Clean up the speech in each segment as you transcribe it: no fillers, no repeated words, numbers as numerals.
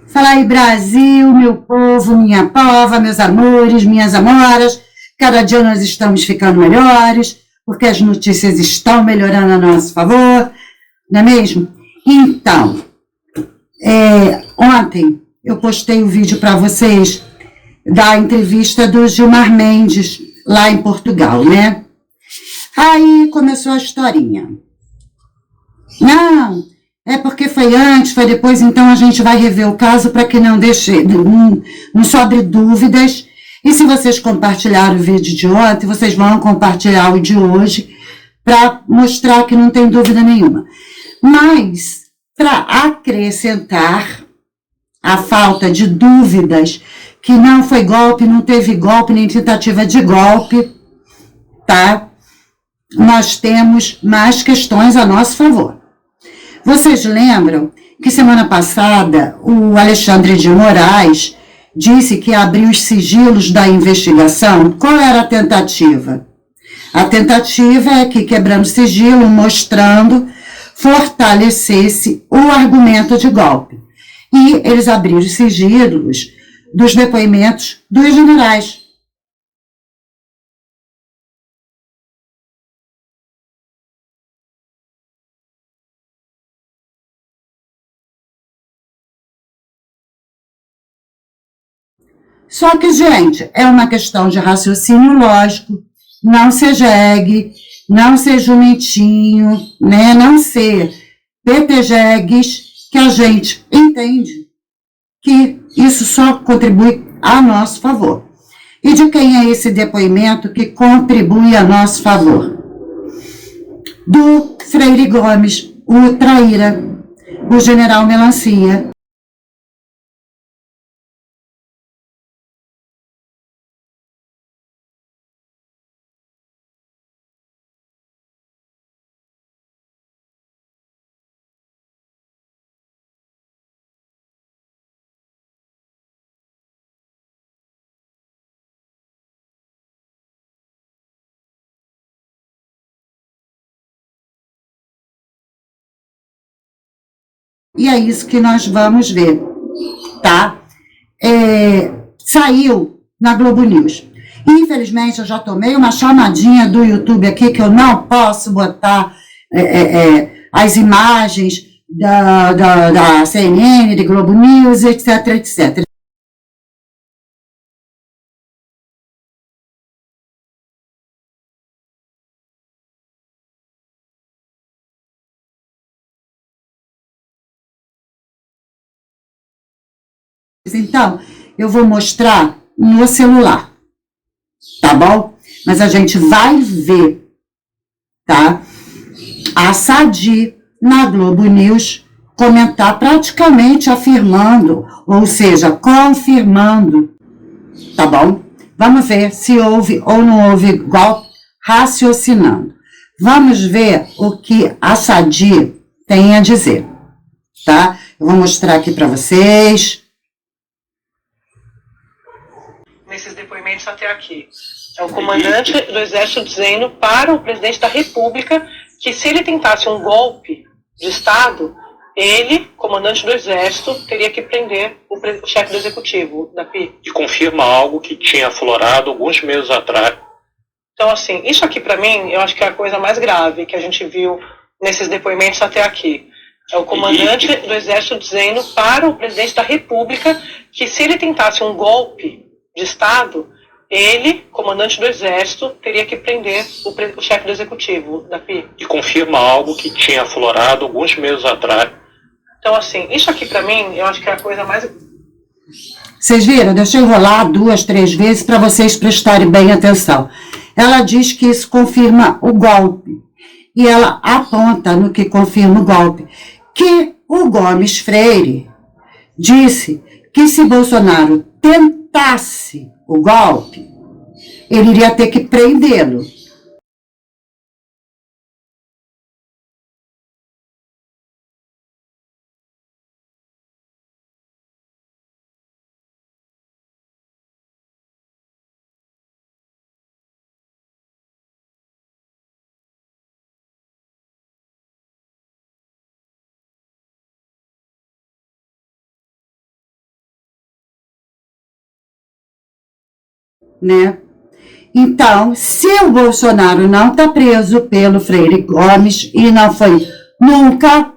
Fala aí, Brasil, meu povo, minha pova, meus amores, minhas amoras. Cada dia nós estamos ficando melhores, porque as notícias estão melhorando a nosso favor, não é mesmo? Então, ontem eu postei o vídeo para vocês da entrevista do Gilmar Mendes, lá em Portugal, né? Aí começou a historinha. Não, é porque foi antes, foi depois, então a gente vai rever o caso para que não sobre dúvidas. E se vocês compartilharam o vídeo de ontem, vocês vão compartilhar o de hoje para mostrar que não tem dúvida nenhuma. Mas, para acrescentar a falta de dúvidas, que não foi golpe, não teve golpe, nem tentativa de golpe, tá? Nós temos mais questões a nosso favor. Vocês lembram que semana passada o Alexandre de Moraes disse que abriu os sigilos da investigação? Qual era a tentativa? A tentativa é que, quebrando o sigilo, mostrando, fortalecesse o argumento de golpe. E eles abriram os sigilos dos depoimentos dos generais. Só que, gente, é uma questão de raciocínio lógico, não ser jegue, não ser jumentinho, né? Não ser petejegues, que a gente entende que isso só contribui a nosso favor. E de quem é esse depoimento que contribui a nosso favor? Do Freire Gomes, o traíra, o general Melancia. E é isso que nós vamos ver, tá? Saiu na Globo News. Infelizmente, eu já tomei uma chamadinha do YouTube aqui que eu não posso botar as imagens da CNN, de Globo News, etc, etc. Então, eu vou mostrar no celular, tá bom? Mas a gente vai ver, tá? A Sadi, na Globo News, comentar praticamente afirmando, ou seja, confirmando, tá bom? Vamos ver se houve ou não houve golpe, raciocinando. Vamos ver o que a Sadi tem a dizer, tá? Eu vou mostrar aqui para vocês. Nesses depoimentos até aqui. É o comandante do Exército dizendo para o presidente da República que se ele tentasse um golpe de Estado, ele, comandante do Exército, teria que prender o chefe do Executivo, da PI. E confirma algo que tinha aflorado alguns meses atrás. Então, assim, isso aqui para mim, eu acho que é a coisa mais grave que a gente viu nesses depoimentos até aqui. É o comandante do Exército dizendo para o presidente da República que se ele tentasse um golpe de Estado, ele, comandante do Exército, teria que prender o chefe do Executivo, da PI. E confirma algo que tinha aflorado alguns meses atrás. Então, assim, isso aqui para mim, eu acho que é a coisa mais... Vocês viram? Deixa eu enrolar 2, 3 vezes para vocês prestarem bem atenção. Ela diz que isso confirma o golpe. E ela aponta no que confirma o golpe. Que o Gomes Freire disse que se Bolsonaro tentasse o golpe, ele iria ter que prendê-lo. né? Então, se o Bolsonaro não está preso pelo Freire Gomes e não foi nunca,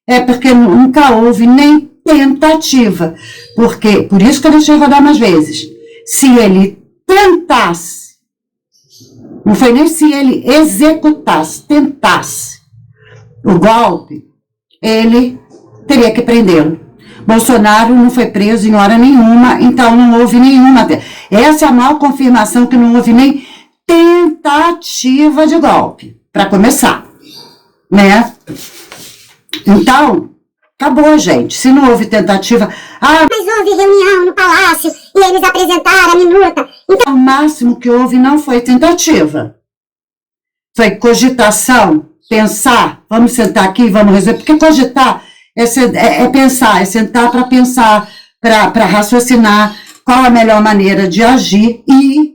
é porque nunca houve nem tentativa. Porque, por isso que eu deixei rodar mais vezes. Se ele tentasse, não foi nem se ele executasse, tentasse o golpe, ele teria que prendê-lo. Bolsonaro não foi preso em hora nenhuma, então não houve nenhuma. Essa é a maior confirmação que não houve nem tentativa de golpe, para começar, né? Então, acabou, gente. Se não houve tentativa... Mas houve reunião no Palácio e eles apresentaram a minuta. Então, o máximo que houve não foi tentativa. Foi cogitação, pensar, vamos sentar aqui e vamos resolver. Porque cogitar é pensar, é sentar para pensar, para raciocinar qual a melhor maneira de agir e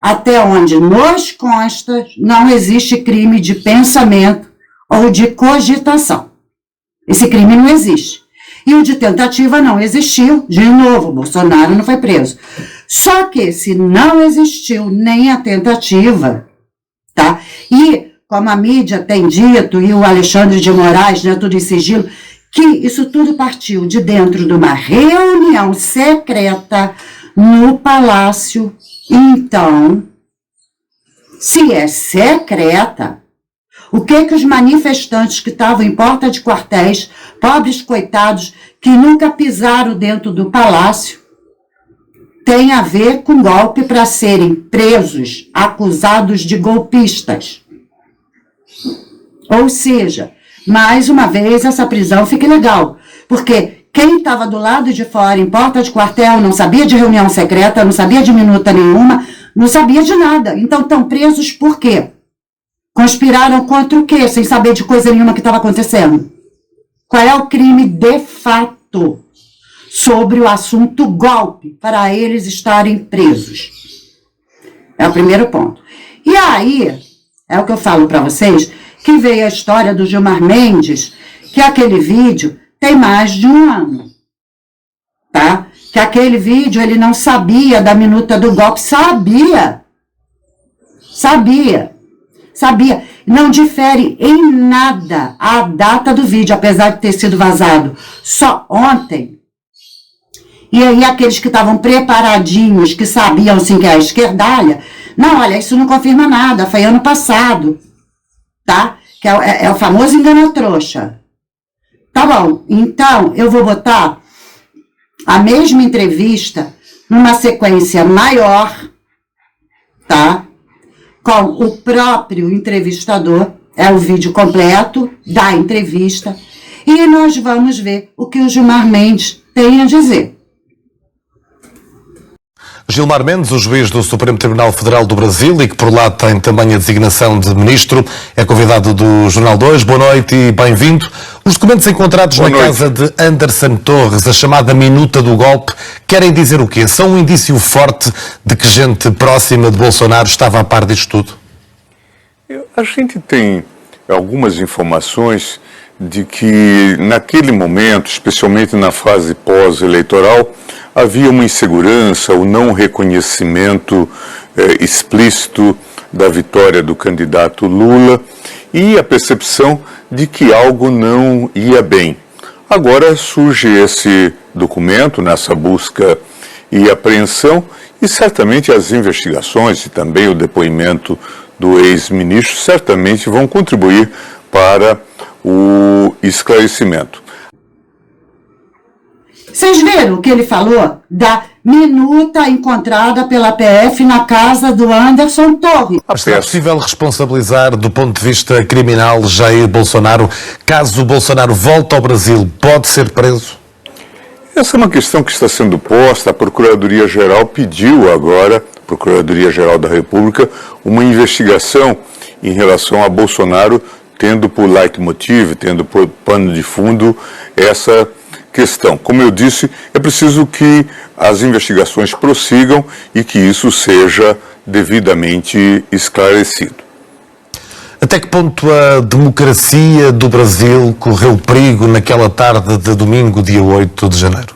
até onde nos consta não existe crime de pensamento ou de cogitação. Esse crime não existe. E o de tentativa não existiu. De novo, Bolsonaro não foi preso. Só que se não existiu nem a tentativa, tá? E como a mídia tem dito, e o Alexandre de Moraes, né, tudo em sigilo, que isso tudo partiu de dentro de uma reunião secreta no Palácio. Então, se é secreta, o que os manifestantes que estavam em porta de quartéis, pobres coitados, que nunca pisaram dentro do palácio, tem a ver com golpe para serem presos, acusados de golpistas? Ou seja, mais uma vez essa prisão fica ilegal, porque quem estava do lado de fora, em porta de quartel, não sabia de reunião secreta, não sabia de minuta nenhuma, não sabia de nada. Então estão presos por quê? Conspiraram contra o quê? Sem saber de coisa nenhuma que estava acontecendo. Qual é o crime de fato sobre o assunto golpe para eles estarem presos? É o primeiro ponto. E aí, é o que eu falo para vocês, que veio a história do Gilmar Mendes, que aquele vídeo tem mais de um ano, tá? Que aquele vídeo ele não sabia da minuta do golpe, sabia. Não difere em nada a data do vídeo, apesar de ter sido vazado só ontem. E aí aqueles que estavam preparadinhos, que sabiam sim que é a esquerdalha, não, olha, isso não confirma nada, foi ano passado, tá? Que é o famoso engana-trouxa. Tá bom, então eu vou botar a mesma entrevista numa sequência maior, tá? Com o próprio entrevistador, é o vídeo completo da entrevista, e nós vamos ver o que o Gilmar Mendes tem a dizer. Gilmar Mendes, o juiz do Supremo Tribunal Federal do Brasil e que por lá tem também a designação de ministro, é convidado do Jornal 2. Boa noite e bem-vindo. Os documentos encontrados na casa de Anderson Torres, a chamada minuta do golpe, querem dizer o quê? São um indício forte de que gente próxima de Bolsonaro estava a par disto tudo? A gente tem algumas informações de que naquele momento, especialmente na fase pós-eleitoral, havia uma insegurança, o não reconhecimento explícito da vitória do candidato Lula e a percepção de que algo não ia bem. Agora surge esse documento nessa busca e apreensão e certamente as investigações e também o depoimento do ex-ministro certamente vão contribuir para o esclarecimento. Vocês viram o que ele falou da minuta encontrada pela PF na casa do Anderson Torres? Será possível responsabilizar do ponto de vista criminal Jair Bolsonaro? Caso o Bolsonaro volte ao Brasil, pode ser preso? Essa é uma questão que está sendo posta. A Procuradoria-Geral pediu agora, Procuradoria-Geral da República, uma investigação em relação a Bolsonaro, tendo por leitmotiv, tendo por pano de fundo essa questão. Como eu disse, é preciso que as investigações prossigam e que isso seja devidamente esclarecido. Até que ponto a democracia do Brasil correu perigo naquela tarde de domingo, dia 8 de janeiro?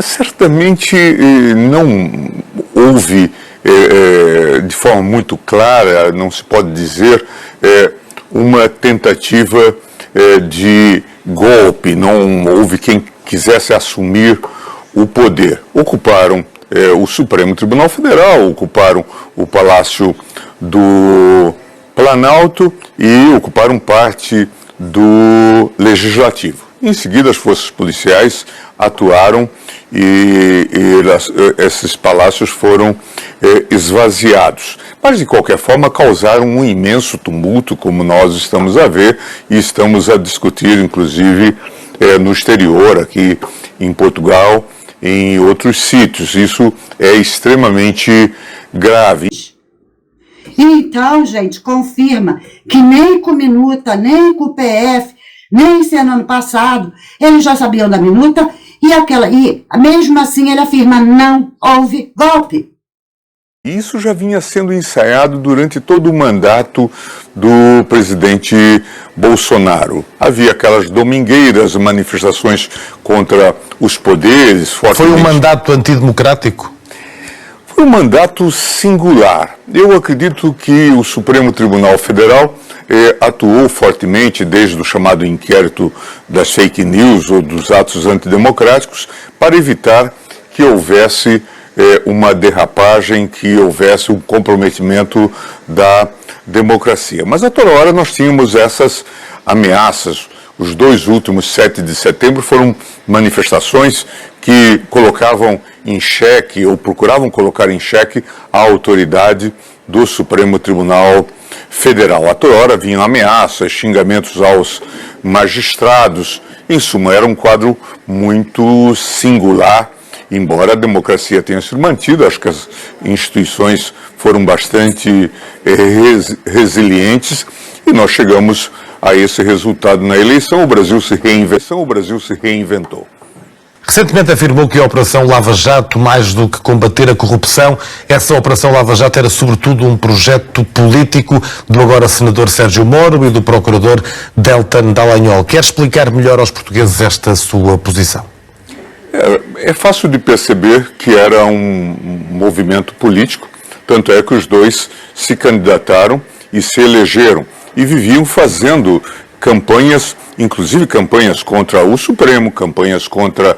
Certamente não houve, de forma muito clara, não se pode dizer, uma tentativa de golpe, não houve quem quisesse assumir o poder. Ocuparam o Supremo Tribunal Federal, ocuparam o Palácio do Planalto e ocuparam parte do Legislativo. Em seguida, as forças policiais atuaram e esses palácios foram esvaziados. Mas, de qualquer forma, causaram um imenso tumulto, como nós estamos a ver e estamos a discutir, inclusive, no exterior, aqui em Portugal, em outros sítios. Isso é extremamente grave. Então, gente, confirma que nem com minuta, nem com o PF, nem sendo ano passado, eles já sabiam da minuta e mesmo assim ele afirma não houve golpe. Isso já vinha sendo ensaiado durante todo o mandato do presidente Bolsonaro. Havia aquelas domingueiras, manifestações contra os poderes. Foi um mandato antidemocrático? Foi um mandato singular. Eu acredito que o Supremo Tribunal Federal atuou fortemente desde o chamado inquérito das fake news ou dos atos antidemocráticos para evitar que houvesse uma derrapagem, que houvesse um comprometimento da democracia. Mas a toda hora nós tínhamos essas ameaças. Os dois últimos 7 de setembro foram manifestações que colocavam em xeque ou procuravam colocar em xeque a autoridade do Supremo Tribunal Federal. A toda hora vinham ameaças, xingamentos aos magistrados. Em suma, era um quadro muito singular, embora a democracia tenha sido mantida. Acho que as instituições foram bastante resilientes e nós chegamos a esse resultado na eleição. O Brasil se reinventou. Recentemente afirmou que a Operação Lava Jato, mais do que combater a corrupção, essa Operação Lava Jato era sobretudo um projeto político do agora senador Sérgio Moro e do procurador Deltan Dallagnol. Quer explicar melhor aos portugueses esta sua posição? É fácil de perceber que era um movimento político, tanto é que os dois se candidataram e se elegeram e viviam fazendo campanhas, inclusive campanhas contra o Supremo, campanhas contra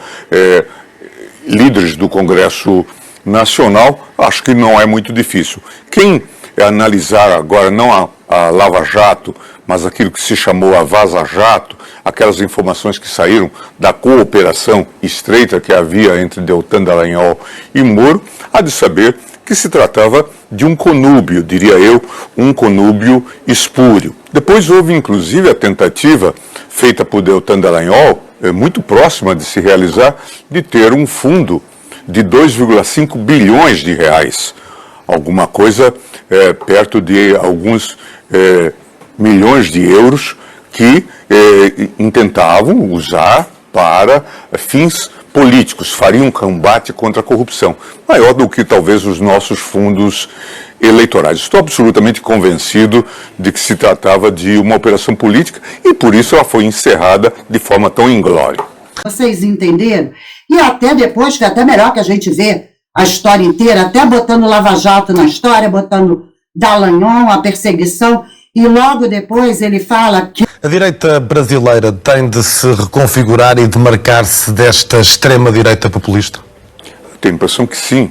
líderes do Congresso Nacional. Acho que não é muito difícil. Quem analisar agora não a Lava Jato, mas aquilo que se chamou a Vaza Jato, aquelas informações que saíram da cooperação estreita que havia entre Deltan Dallagnol e Moro, há de saber que se tratava de um conúbio, diria eu, um conúbio espúrio. Depois houve, inclusive, a tentativa feita por Deltan Dallagnol, muito próxima de se realizar, de ter um fundo de 2,5 bilhões de reais. Alguma coisa perto de alguns milhões de euros que intentavam usar para fins políticos, fariam um combate contra a corrupção, maior do que talvez os nossos fundos eleitorais. Estou absolutamente convencido de que se tratava de uma operação política e por isso ela foi encerrada de forma tão inglória. Vocês entenderam? E até depois foi até melhor que a gente vê a história inteira, até botando Lava Jato na história, botando Dallagnol, a perseguição, e logo depois ele fala que a direita brasileira tem de se reconfigurar e demarcar-se desta extrema-direita populista? Tenho a impressão que sim.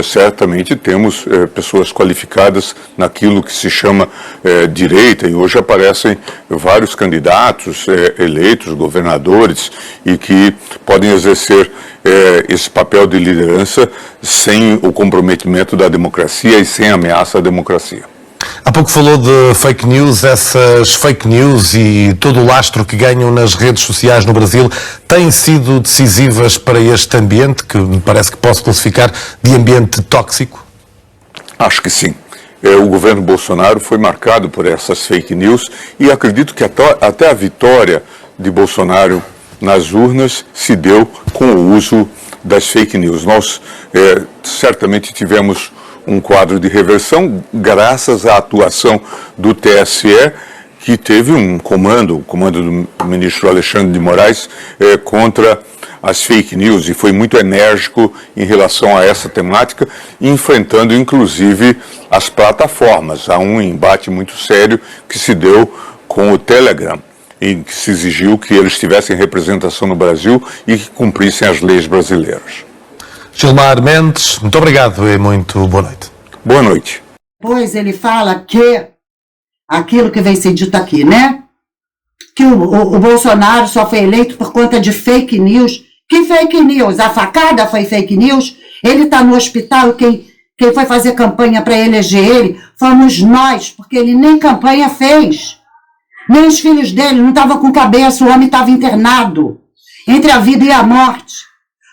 Certamente temos pessoas qualificadas naquilo que se chama direita, e hoje aparecem vários candidatos eleitos, governadores, e que podem exercer esse papel de liderança sem o comprometimento da democracia e sem ameaça à democracia. Há pouco falou de fake news. Essas fake news e todo o lastro que ganham nas redes sociais no Brasil têm sido decisivas para este ambiente, que me parece que posso classificar de ambiente tóxico? Acho que sim. O governo Bolsonaro foi marcado por essas fake news e acredito que até a vitória de Bolsonaro nas urnas se deu com o uso das fake news. Nós certamente tivemos um quadro de reversão graças à atuação do TSE, que teve um comando, o comando do ministro Alexandre de Moraes, contra as fake news e foi muito enérgico em relação a essa temática, enfrentando inclusive as plataformas. Há um embate muito sério que se deu com o Telegram, em que se exigiu que eles tivessem representação no Brasil e que cumprissem as leis brasileiras. Gilmar Mendes, muito obrigado e muito boa noite. Boa noite. Pois ele fala que aquilo que vem ser dito aqui, né? Que o Bolsonaro só foi eleito por conta de fake news. Que fake news? A facada foi fake news? Ele está no hospital, quem foi fazer campanha para eleger ele fomos nós, porque ele nem campanha fez. Nem os filhos dele não estavam com cabeça, o homem estava internado, entre a vida e a morte.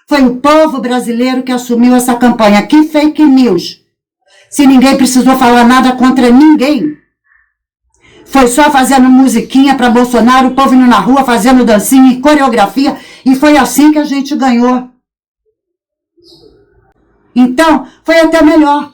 Foi o povo brasileiro que assumiu essa campanha. Que fake news? Se ninguém precisou falar nada contra ninguém. Foi só fazendo musiquinha para Bolsonaro, o povo indo na rua fazendo dancinha e coreografia, e foi assim que a gente ganhou. Então, foi até melhor,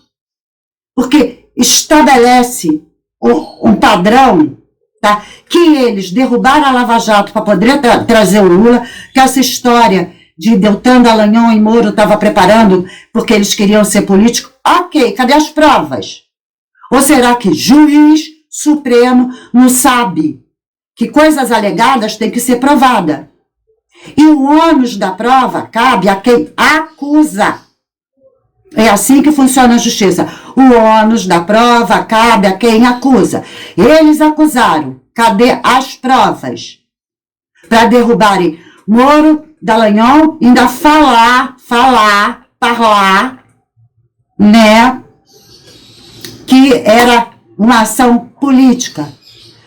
porque estabelece um padrão, tá? Que eles derrubaram a Lava Jato para poder trazer o Lula, que essa história de Deltan Dallagnol e Moro estava preparando porque eles queriam ser políticos. Ok, cadê as provas? Ou será que juiz Supremo não sabe que coisas alegadas têm que ser provadas? E o ônus da prova cabe a quem acusa. É assim que funciona a justiça. O ônus da prova cabe a quem acusa. Eles acusaram. Cadê as provas? Para derrubarem Moro, Dallagnol, ainda falar, né? Que era uma ação política.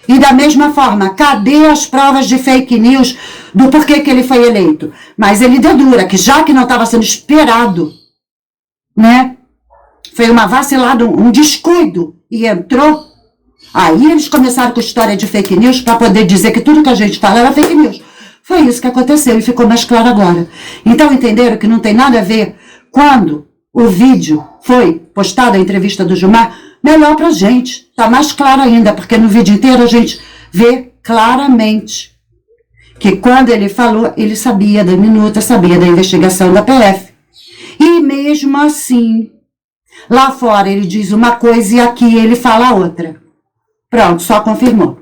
E da mesma forma, cadê as provas de fake news do porquê que ele foi eleito? Mas ele dedura que já que não estava sendo esperado, né? Foi uma vacilada, um descuido, e entrou. Aí eles começaram com história de fake news para poder dizer que tudo que a gente fala era fake news. Foi isso que aconteceu e ficou mais claro agora. Então entenderam que não tem nada a ver quando o vídeo foi postado, a entrevista do Gilmar, melhor pra gente. Tá mais claro ainda, porque no vídeo inteiro a gente vê claramente que quando ele falou, ele sabia da minuta, sabia da investigação da PF. E mesmo assim, lá fora ele diz uma coisa e aqui ele fala outra. Pronto, só confirmou.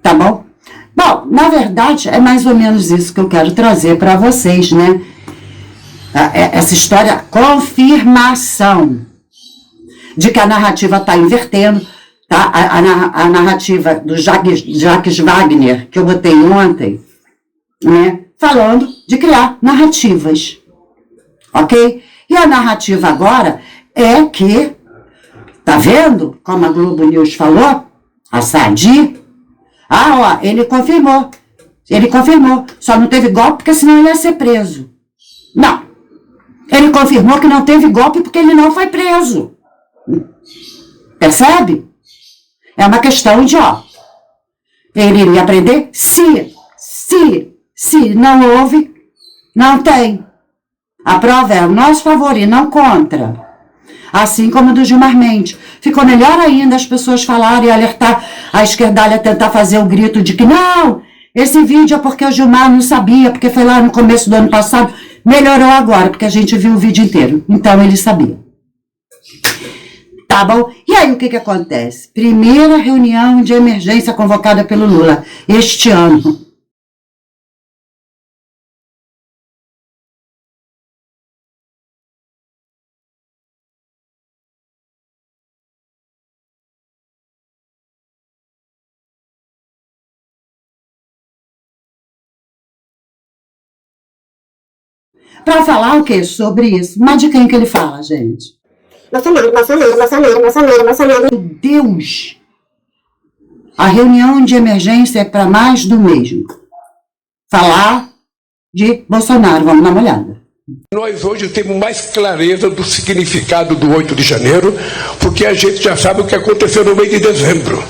Tá bom? Bom, na verdade, é mais ou menos isso que eu quero trazer para vocês, né? Essa história, confirmação de que a narrativa está invertendo, tá? A narrativa do Jacques Wagner, que eu botei ontem, né? Falando de criar narrativas, ok? E a narrativa agora é que, tá vendo, como a Globo News falou, a Sadi, ele confirmou, só não teve golpe porque senão ele ia ser preso. Não, ele confirmou que não teve golpe porque ele não foi preso. Percebe? É uma questão de, ele iria aprender se não houve, não tem. A prova é a nosso favor e não contra. Assim como do Gilmar Mendes. Ficou melhor ainda as pessoas falarem e alertar a esquerdalha, tentar fazer o grito de que não, esse vídeo é porque o Gilmar não sabia, porque foi lá no começo do ano passado. Melhorou agora, porque a gente viu o vídeo inteiro. Então ele sabia. Tá bom? E aí o que acontece? Primeira reunião de emergência convocada pelo Lula este ano. Para falar o quê? Sobre isso. Mas de quem que ele fala, gente? Bolsonaro. Meu Deus! A reunião de emergência é para mais do mesmo. Falar de Bolsonaro. Vamos dar uma olhada. Nós hoje temos mais clareza do significado do 8 de janeiro, porque a gente já sabe o que aconteceu no mês de dezembro.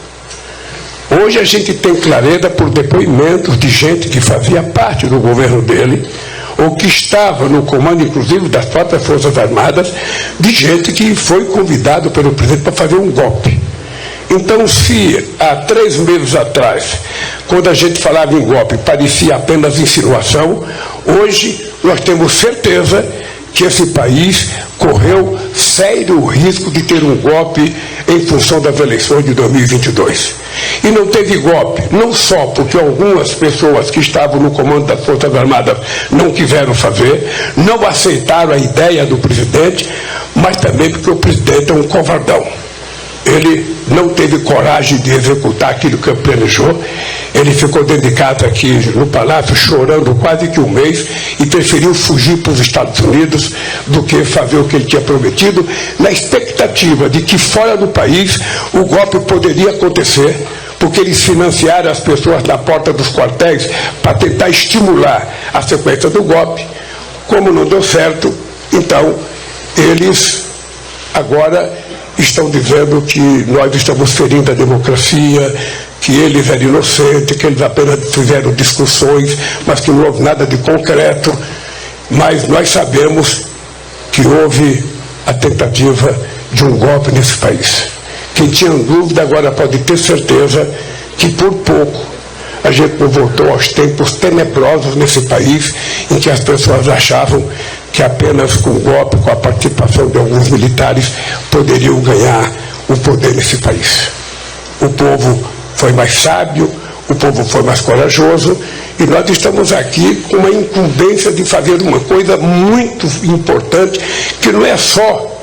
Hoje a gente tem clareza por depoimentos de gente que fazia parte do governo dele, ou que estava no comando, inclusive, das próprias Forças Armadas, de gente que foi convidado pelo presidente para fazer um golpe. Então, se há 3 meses atrás, quando a gente falava em golpe, parecia apenas insinuação, hoje nós temos certeza que esse país correu sério risco de ter um golpe em função das eleições de 2022. E não teve golpe, não só porque algumas pessoas que estavam no comando das Forças Armadas não quiseram fazer, não aceitaram a ideia do presidente, mas também porque o presidente é um covardão. Ele não teve coragem de executar aquilo que planejou. Ele ficou dentro de casa aqui no Palácio chorando quase que um mês e preferiu fugir para os Estados Unidos do que fazer o que ele tinha prometido, na expectativa de que fora do país o golpe poderia acontecer, porque eles financiaram as pessoas na porta dos quartéis para tentar estimular a sequência do golpe. Como não deu certo, então eles agora estão dizendo que nós estamos ferindo a democracia, que eles eram inocentes, que eles apenas fizeram discussões, mas que não houve nada de concreto. Mas nós sabemos que houve a tentativa de um golpe nesse país. Quem tinha dúvida agora pode ter certeza que por pouco a gente não voltou aos tempos tenebrosos nesse país, em que as pessoas achavam que apenas com o golpe, com a participação de alguns militares, poderiam ganhar o poder nesse país. O povo foi mais sábio, o povo foi mais corajoso, e nós estamos aqui com uma incumbência de fazer uma coisa muito importante, que não é só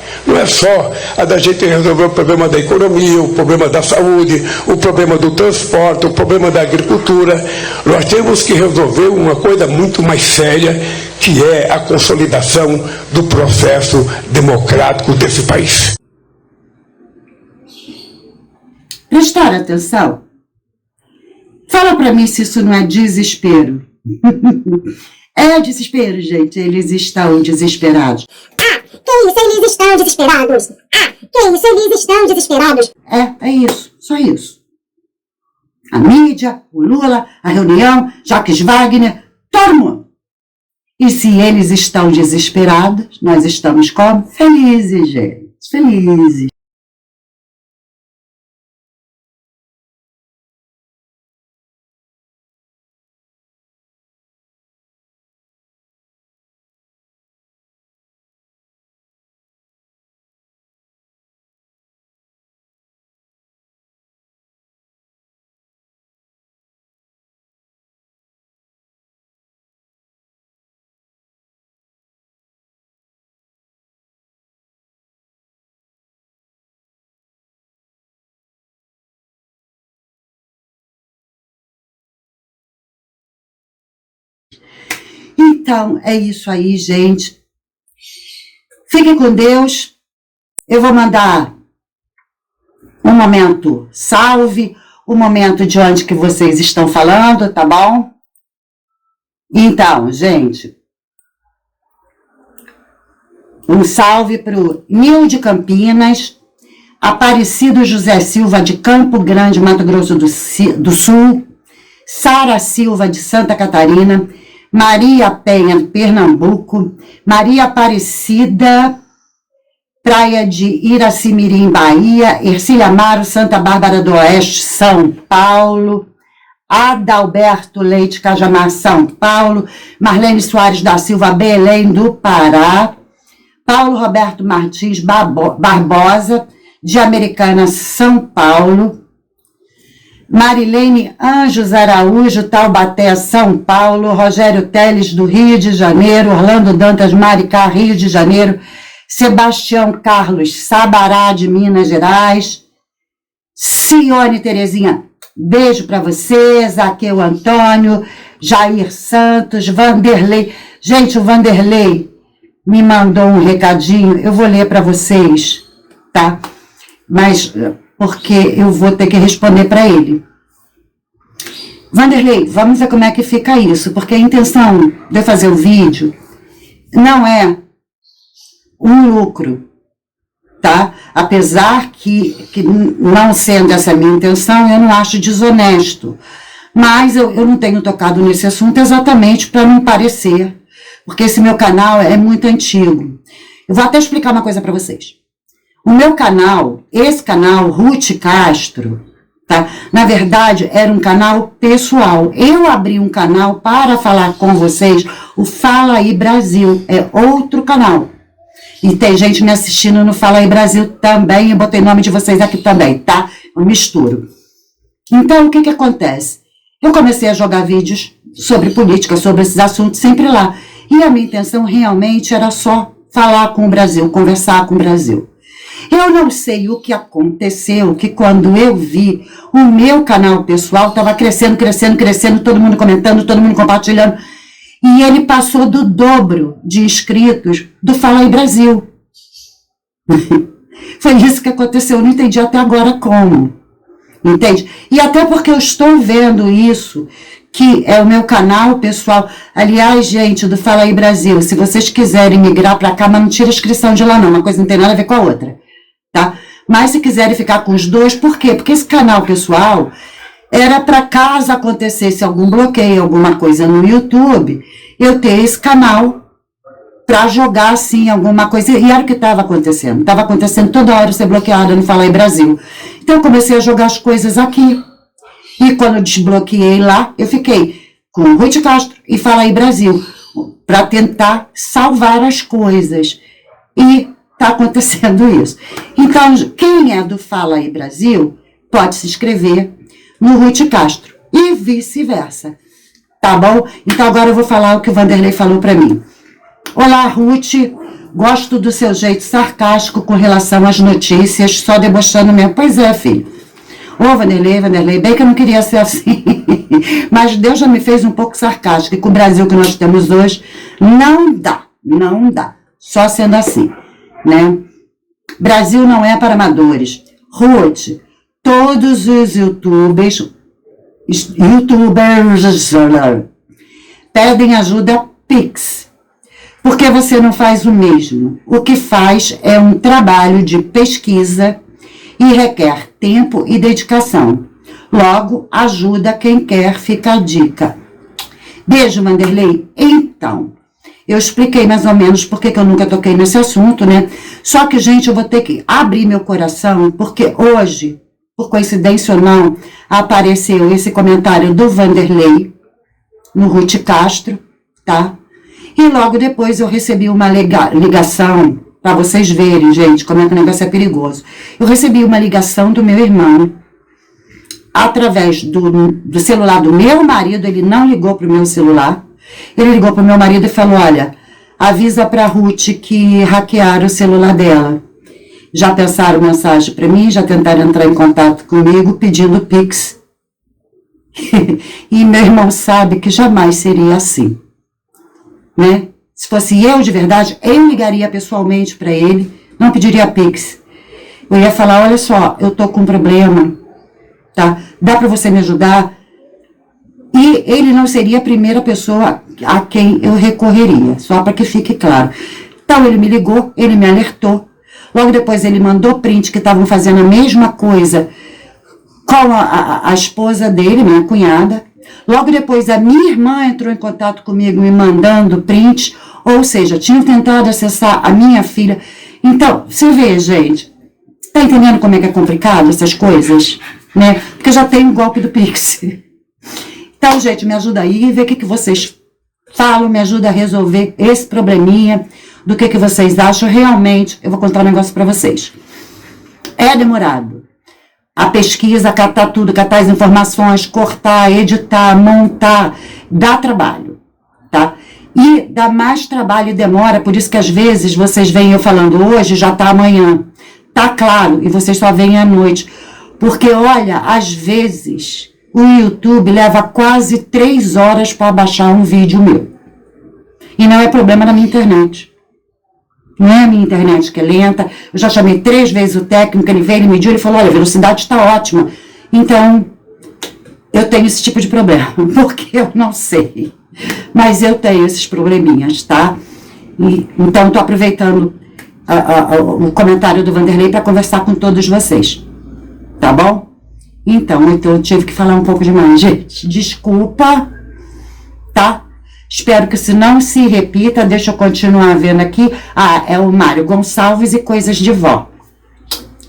a da gente resolver o problema da economia, o problema da saúde, o problema do transporte, o problema da agricultura. Nós temos que resolver uma coisa muito mais séria, que é a consolidação do processo democrático desse país. Prestaram atenção? Fala para mim se isso não é desespero. É desespero, gente. Eles estão desesperados. Que isso, eles estão desesperados. Que isso, eles estão desesperados. É isso. Só isso. A mídia, o Lula, a reunião, Jacques Wagner, todo mundo. E se eles estão desesperados, nós estamos como? Felizes, gente. Felizes. Então, é isso aí, gente. Fiquem com Deus. Eu vou mandar um momento salve, o momento de onde que vocês estão falando, tá bom? Então, gente, um salve para o Nil de Campinas, Aparecido José Silva de Campo Grande, Mato Grosso do Sul, Sara Silva de Santa Catarina, Maria Penha, Pernambuco, Maria Aparecida, Praia de Iracimirim, Bahia, Ercília Amaro, Santa Bárbara do Oeste, São Paulo, Adalberto Leite, Cajamar, São Paulo, Marlene Soares da Silva, Belém do Pará, Paulo Roberto Martins Barbosa, de Americana, São Paulo, Marilene Anjos Araújo, Taubaté, São Paulo, Rogério Teles, do Rio de Janeiro, Orlando Dantas, Maricá, Rio de Janeiro, Sebastião Carlos Sabará, de Minas Gerais, Cione Terezinha, beijo para você, Zaqueu Antônio, Jair Santos, Vanderlei. Gente, o Vanderlei me mandou um recadinho, eu vou ler para vocês, tá? Mas porque eu vou ter que responder para ele. Vanderlei, vamos ver como é que fica isso, porque a intenção de eu fazer o vídeo não é um lucro, tá? Apesar que não sendo essa a minha intenção, eu não acho desonesto. Mas eu não tenho tocado nesse assunto exatamente para não parecer, porque esse meu canal é muito antigo. Eu vou até explicar uma coisa para vocês. O meu canal, esse canal, Ruth Castro, tá? Na verdade, era um canal pessoal. Eu abri um canal para falar com vocês, o Fala Aí Brasil, é outro canal. E tem gente me assistindo no Fala Aí Brasil também, eu botei o nome de vocês aqui também, tá? Eu misturo. Então, o que acontece? Eu comecei a jogar vídeos sobre política, sobre esses assuntos, sempre lá. E a minha intenção realmente era só falar com o Brasil, conversar com o Brasil. Eu não sei o que aconteceu, que quando eu vi, o meu canal pessoal estava crescendo, todo mundo comentando, todo mundo compartilhando, e ele passou do dobro de inscritos do Fala Aí Brasil. Foi isso que aconteceu, eu não entendi até agora como. Entende? E até porque eu estou vendo isso, que é o meu canal pessoal. Aliás, gente, do Fala Aí Brasil, se vocês quiserem migrar para cá, mas não tira a inscrição de lá não, uma coisa não tem nada a ver com a outra, tá? Mas se quiserem ficar com os dois, por quê? Porque esse canal pessoal era para caso acontecesse algum bloqueio, alguma coisa no YouTube, eu ter esse canal para jogar, assim, alguma coisa. E era o que estava acontecendo. Estava acontecendo toda hora ser bloqueada no Fala Aí Brasil. Então, eu comecei a jogar as coisas aqui. E quando eu desbloqueei lá, eu fiquei com Ruth Castro e Fala Aí Brasil, para tentar salvar as coisas. E está acontecendo isso. Então, quem é do Fala Aí Brasil, pode se inscrever no Ruth Castro. E vice-versa. Tá bom? Então, agora eu vou falar o que o Vanderlei falou para mim. Olá, Ruth. Gosto do seu jeito sarcástico com relação às notícias, só debochando mesmo. Pois é, filho. Ô, Vanderlei, bem que eu não queria ser assim. Mas Deus já me fez um pouco sarcástico. E com o Brasil que nós temos hoje, não dá. Só sendo assim, né? Brasil não é para amadores. Ruth, todos os youtubers pedem ajuda Pix. Por que você não faz o mesmo? O que faz é um trabalho de pesquisa e requer tempo e dedicação. Logo, ajuda quem quer, fica a dica. Beijo, Vanderlei. Então, eu expliquei mais ou menos porque que eu nunca toquei nesse assunto, né? Só que, gente, eu vou ter que abrir meu coração, porque hoje, por coincidência ou não, apareceu esse comentário do Vanderlei no Ruth Castro, tá? E logo depois eu recebi uma ligação, para vocês verem, gente, como é que o negócio é perigoso. Eu recebi uma ligação do meu irmão, através do celular do meu marido. Ele não ligou para o meu celular, ele ligou para o meu marido e falou, olha, avisa para a Ruth que hackearam o celular dela. Já pensaram mensagem para mim, já tentaram entrar em contato comigo pedindo Pix. E meu irmão sabe que jamais seria assim. Né? Se fosse eu de verdade, eu ligaria pessoalmente para ele, não pediria Pix. Eu ia falar, olha só, eu tô com um problema, tá? Dá para você me ajudar? E ele não seria a primeira pessoa a quem eu recorreria, só para que fique claro. Então ele me ligou, ele me alertou. Logo depois ele mandou print que estavam fazendo a mesma coisa com a esposa dele, minha cunhada. Logo depois, a minha irmã entrou em contato comigo, me mandando print, ou seja, tinham tentado acessar a minha filha. Então, você vê, gente, tá entendendo como é que é complicado essas coisas? Né? Porque já tem o golpe do Pix. Então, gente, me ajuda aí, vê o que vocês falam, me ajuda a resolver esse probleminha, do que vocês acham. Realmente, eu vou contar um negócio para vocês. É demorado. A pesquisa, catar tudo, catar as informações, cortar, editar, montar, dá trabalho, tá? E dá mais trabalho e demora, por isso que às vezes vocês veem eu falando hoje, já tá amanhã. Tá claro, e vocês só veem à noite. Porque, olha, às vezes o YouTube leva quase 3 horas para baixar um vídeo meu. E não é problema da minha internet. Não é a minha internet que é lenta. Eu já chamei 3 vezes o técnico, ele veio, ele mediu, ele falou, olha, a velocidade está ótima. Então, eu tenho esse tipo de problema, porque eu não sei. Mas eu tenho esses probleminhas, tá? Então, estou aproveitando o comentário do Vanderlei para conversar com todos vocês. Tá bom? Então, eu tive que falar um pouco demais. Gente, desculpa, tá? Espero que isso não se repita. Deixa eu continuar vendo aqui. É o Mário Gonçalves e Coisas de Vó.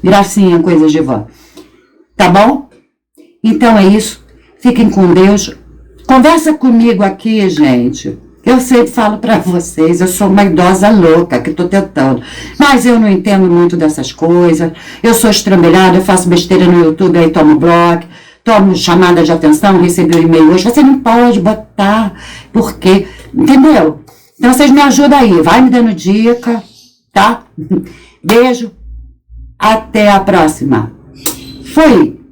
Gracinha, coisas de vó. Tá bom? Então é isso. Fiquem com Deus. Conversa comigo aqui, gente. Eu sempre falo pra vocês, eu sou uma idosa louca que tô tentando. Mas eu não entendo muito dessas coisas. Eu sou estrambelhada, eu faço besteira no YouTube, aí tomo bloco, tomo chamada de atenção, recebi um e-mail hoje. Você não pode botar, porque, entendeu? Então vocês me ajudam aí, vai me dando dica, tá? Beijo, até a próxima. Fui!